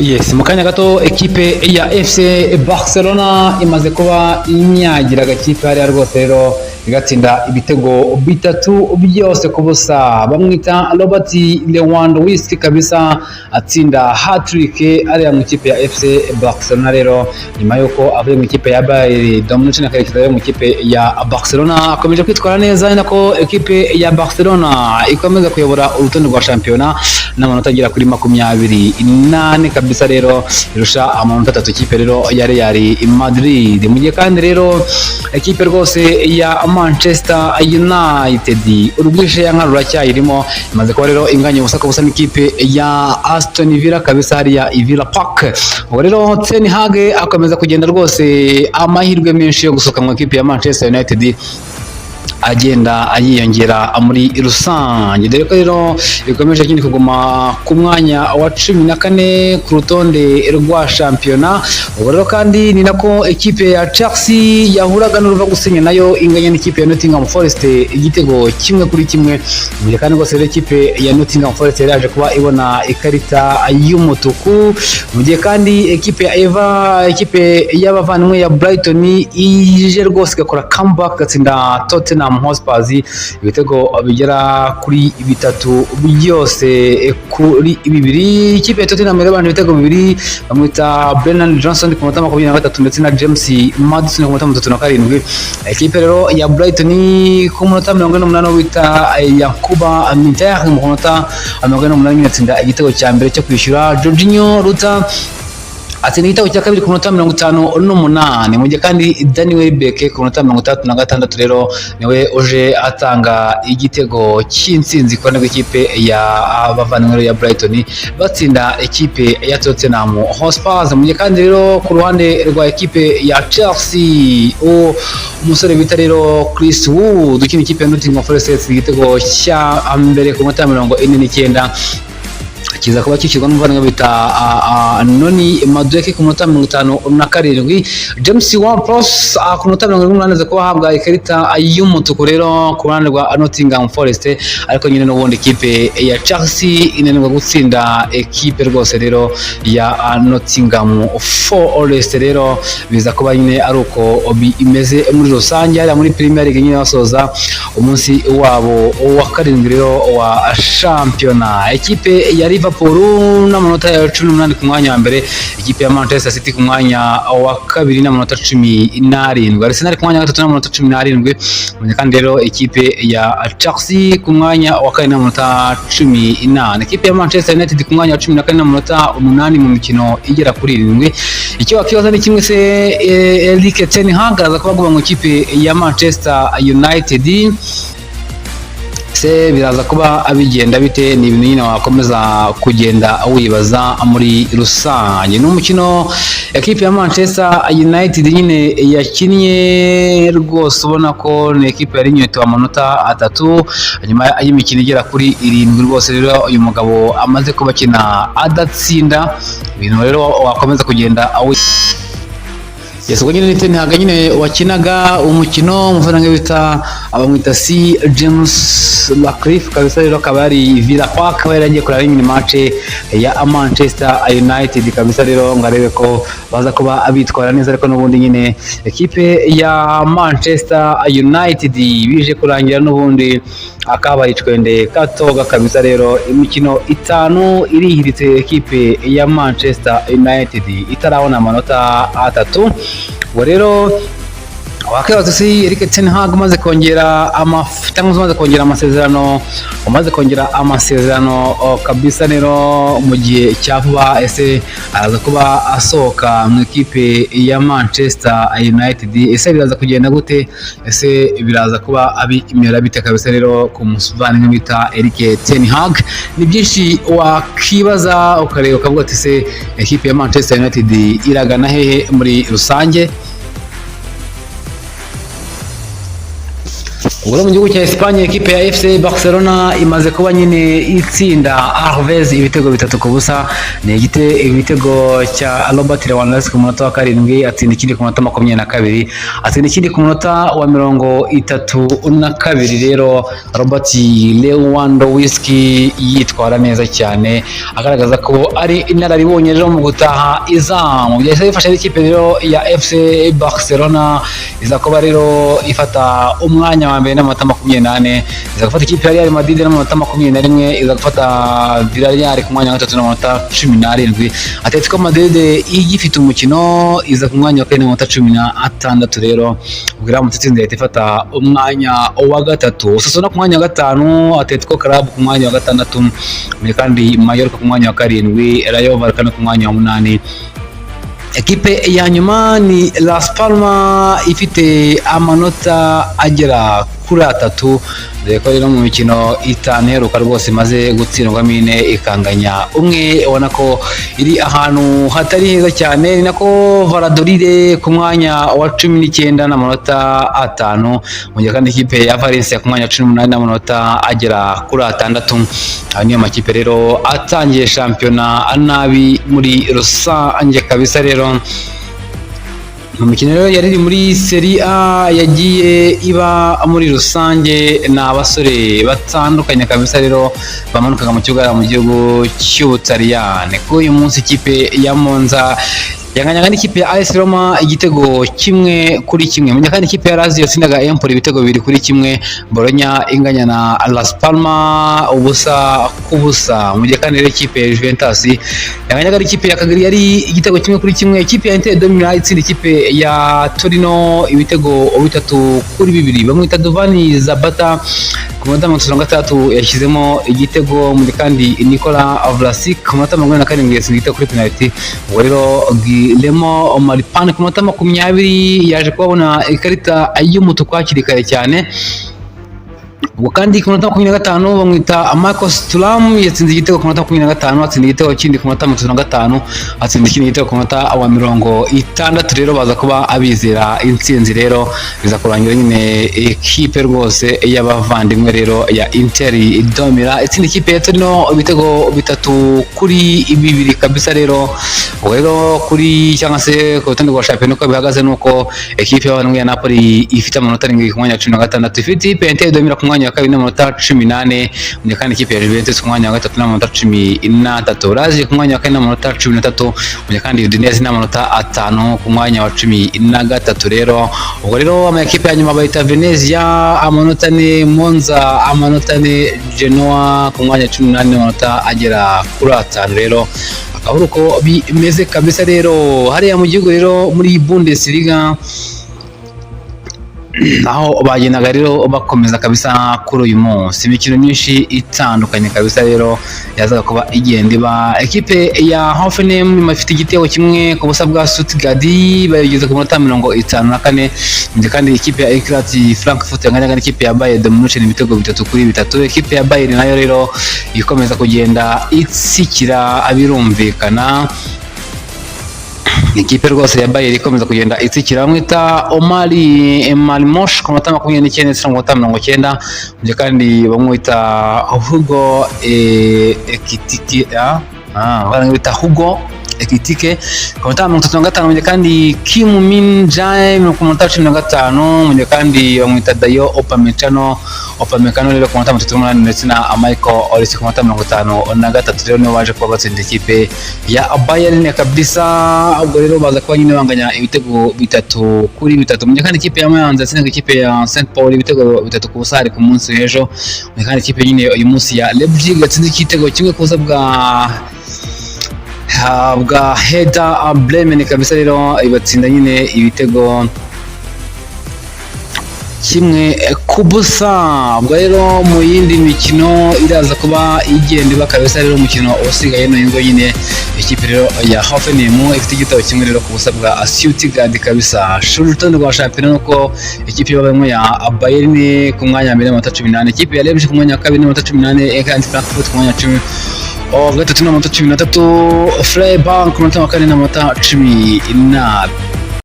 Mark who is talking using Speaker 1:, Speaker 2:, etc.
Speaker 1: Yes, mu kanya gato ekipe ya FC Barcelona imaze kuba inyagira agakipe hariya rwose rero igatsinda ibitego bitatu byose ku busa. Bamwita Robert Lewandowski kabisa atsinda hat-trick ariya mu ikipe ya FC Barcelona rero nyuma yuko avuye mu ikipe ya Bayern Munich akarekeza mu ikipe ya Barcelona. Akomeje kwitwara neza nako ekipe ya Barcelona ikomeza kuyobora urutonde rwa shampiyona n'amanota agera kuri 28 kabisa rero irusha amanota 3 ikipe rero ya Real Madrid. Mu gihe kandi rero ekipe rwose ya Manchester United urugwishe yanka ruracyayirimo imaze kuba rero inganye ubusa ku busa n'ikipe ya Aston Villa kabisa hariya Villa Park. Ubwo rero Ten Hag akomeza kugenda rwose amahirwe menshi yo gusohoka mu ekipe ya Manchester United agenda ayiyongera muri rusange, dore ko rero ikomeje kindi kuguma ku mwanya wa 14 ku rutonde rwa shampiyona. Ubwo rero kandi ni nako ekipe ya Chelsea yahuraga n'uruva gusinya nayo inganya n'ikipe ya Nottingham Forest igitego kimwe kuri kimwe. Mu gihe kandi rwose ekipe ya Nottingham Forest yaje kuba ibona ikarita y'umutuku. Mu gihe kandi ekipe y'abavandimwe ya Brighton ije rwose igakora comeback gatsinda Tottenham Hotspur ibitego bigera kuri bitatu byose kuri bibiri. Ikipe ya Tottenham yarabanje ibitego bibiri, bamwita Brennan Johnson ku munota 23 ndetse na James Maddison ku munota 37. Ikipe rero ya Brighton ku munota 48 wita Yakuba Minter ku munota 48 yatsinda igitego cya mbere cyo kwishyura. Jorginho Ruta atsinda igitego cya kabiri ku munota 58. Mu gihe kandi Danny Welbeck ku munota 36 rero niwe uje atanga igitego cy'intsinzi ku ruhande rw'ikipe ya abavandimwe ya Brighton batsinda ekipe ya Tottenham Hotspur. Mu gihe kandi rero ku ruhande rwa ekipe ya Chelsea umusore bita rero Chris Wood ukina ikipe ya Nottingham Forest igitego cya mbere ku munota 49 kiza kuba kikirwa n'umuvandimwe bita Noni Madueke ku munota 57. James Ward-Prowse ku munota 48 aza kuba ahabwa ikarita y'umutuku rero ku ruhande rwa Nottingham Forest, ariko nyine n'ubundi ikipe ya Chelsea inanirwa gutsinda ekipe rwose rero ya Nottingham Forest. Rero biza kuba nyine ari uko imeze muri rusange hariya muri Premier League nyine basoza umunsi wabo wa karindwi rero wa shampiyona. Ekipe ya Liverpool n'amanota ya 18 ku mwanya wa mbere, ikipe ya Manchester City ku mwanya wa kabiri n'amanota 17, Arsenal ku mwanya wa gatatu n'amanota 17. Kandi rero ikipe ya Chelsea ku mwanya wa kane n'amanota 18, ikipe ya Manchester United ku mwanya wa 14 n'amanota 8 mu mikino igera kuri 7. Icyo wakibaza ni kimwe se Erik ten Hag aza kuba mu ikipe ya Manchester United se biraza kuba abigenda bite? Ni ibintu nyine wakomeza kugenda wibaza muri rusange. N'umukino ekipe ya Manchester United nyine yakinnye rwose ubona ko ni ekipe yari inyota amanota 3 nyuma y'imikino igera kuri 7 rwose. Rero uyu mugabo amaze kuba akina adatsinda, ibintu rero wakomeza kugenda ubwo nyine Ten Hag nyine wakinaga umukino umuvandimwe bita abamwita C James Ratcliffe kabisa rero akaba ari Villa Park akaba yaragiye kureba nyine match ya Manchester United kabisa rero ngarebe ko baza kuba abitwara neza, ariko n'ubundi nyine ekipe ya Manchester United bije kurangira n'ubundi akaba yicwende katoga kabisa. Rero imikino 5 irihiritse ekipe ya Manchester United itarabona amanota 3. Ubwo rero wakibaza si Erik ten Hag umaze kongera amasezerano kabisa rero mu gihe cya vuba, ese araza kuba asohoka mu ekipe ya Manchester United? Ese biraza kugenda gute? Ese biraza kuba abimera bite kabisa rero ku musuvani bita Erik ten Hag? Ni byinshi wakibaza ukareba ukavuga ati se ekipe ya Manchester United iragana hehe muri rusange? ubwo mu gihugu cya Espagne ekipe ya FC Barcelona imaze kuba nyine itsinda Alaves ibitego 3-0. Ni ibitego cya Robert Lewandowski ku munota wa 7, atsinda ikindi ku munota 22, atsinda ikindi ku munota wa 32. Rero Robert Lewandowski yitwara neza cyane, agaragaza ko ari inararibonye rero mu gutaha izamu. Byahise bifasha ikipe rero ya FC Barcelona iza kuba rero ifata umwanya wa mbere n'amanota 28, iza gufata ikipe ya Real Madrid n'amanota 21, iza gufata Villarreal ku mwanya wa 3 n'amanota 17. Atletico Madrid igifite umukino iza ku mwanya wa 4 n'amanota 16. Rero ubwo mutsinzi yahita ifata umwanya wa 3, Osasuna ku mwanya wa 5, Atletico Club ku mwanya wa 6, kandi Mallorca ku mwanya wa 7, Rayo Vallecano ku mwanya wa 8. Ekipe ya nyuma ni Las Palmas ifite amanota agera kuri 3, dore ko rero mu mikino 5 iheruka rwose imaze gutsindwamo 4 ikanganya 1, ubona ko iri ahantu hatari heza cyane. Ni nako Valladolid ku mwanya wa 19 n'amanota 5, mu gihe kandi ikipe ya Valencia ku mwanya wa 18 n'amanota agera kuri 6. Aya niyo makipe rero atangiye shampiyona nabi muri rusange kabisa. Rero mu mikino rero yari muri Serie A yagiye iba muri rusange ni abasore batandukanye kabisa rero bamanukaga mu kibuga mu gihugu cy'Ubutaliyani. Ko uyu munsi ikipe ya Monza yanganyaga n'ikipe ya AS Roma igitego 1-1, mu gihe kandi ikipe ya Lazio yatsindaga Empoli ibitego 2-1, Bologna inganya na Las Palmas 0-0, mu gihe kandi ikipe ya Juventus yanganyaga n'ikipe ya Cagliari igitego 1-1, ikipe ya Inter de Milan itsinda ikipe ya Torino ibitego 3-2. Bamwita Dovani Zapata ku munota 36 yashyizemo igitego, mu gihe kandi Nikola Vlasic ku munota 47 yatsinze igitego kuri penalty. Ubwo rero Guillermo Maripane ku munota 20 yaje kubona ikarita y'umutuku hakiri kare cyane. Ubwo kandi ku munota 25 bamwita Marcos Thuram yatsinze igitego ku munota 25, atsinda igitego kindi ku munota 35, atsinda ikindi igitego ku munota wa 60. Rero baza kuba abizera intsinzi, rero biza kurangira nyine ekipe rwose y'abavandimwe rero ya Inter de Milan itsinda ikipe ya Torino ibitego 3-2 kabisa. Rero kuri cyangwa se ku rutonde rwa shampiyona uko bihagaze nuko ekipe y'abavandimwe ya Napoli ifite amanota 7 ku mwanya wa 16, ifite ikipe ya Inter de Milan ku mwanya wa 2 n'amanota 18, mu kandi ikipe ya Juventus ku mwanya wa 3 n'amanota 13, Lazio ku mwanya wa 4 n'amanota 13, mu kandi Udinese n'amanota 5 ku mwanya wa 13. Rero ubwo rero amakipe ya nyuma bayita Venezia amanota 4, Monza amanota 4, Genoa ku mwanya wa 18 n'amanota agera kuri 5. Rero akabura uko bimeze kabisa. Rero hariya mu gihugu rero muri Bundesliga aho bagendaga rero bakomeza kabisa kuri uyu munsi imikino myinshi itandukanye kabisa. Rero yazaga kuba igenda iba ekipe ya Hoffenheim ifite igitego 1 ku busa bwa Stuttgart bayigeze ku munota 54, kandi ikipe ya Eintracht Frankfurt yanganyaga n'ikipe ya Bayern Munich ibitego 3-3. Ekipe ya Bayern nayo rero ikomeza kugenda itsikira abirumvikana. Ikipe rwose ya Bayern ikomeza kugenda itsikira, bamwita Omari Marmoush ku munota 29 ndetse no ku munota 90, mu kandi bamwita Hugo Ekitike baramwita Hugo Ekitike ku munota 35, mu kandi Kim Min Jae ku munota 15, mu kandi bamwita Dayo Upamecano rero ku munota 38 ndetse na Michael Olise ku munota 53. Rero nibo baje kuba batsinda ikipe ya Bayern kabisa. Ubwo rero baza kuba nyine banganya ibitego 3-3, mu kandi ikipe ya Mainz yatsindaga ikipe ya St Paul ibitego 3 ku busa ku munsi w'ejo, mu kandi ikipe nyine uyu munsi ya Leipzig yatsinze igitego 1 ku busa bwa Hertha Bremen kabisa. Rero ibatsinda nyine ibitego 1-0. Ubwo rero mu yindi mikino iraza kuba igenda iba kabisa. Rero umukino usigaye no ingo nyine ikipe rero ya Hoffenheim ifite igitego 1 rero ku busa bwa Stuttgart kabisa. Urutonde rwa shampiyona nuko ikipe y'abamwe ya Bayern ku mwanya wa 2 n'amanota 18, ikipe ya Leipzig ku mwanya wa 2 n'amanota 18, Eintracht Frankfurt ku mwanya wa 10 gatatu n'amanota 13, Freiburg ku munota wa 4 n'amanota 12.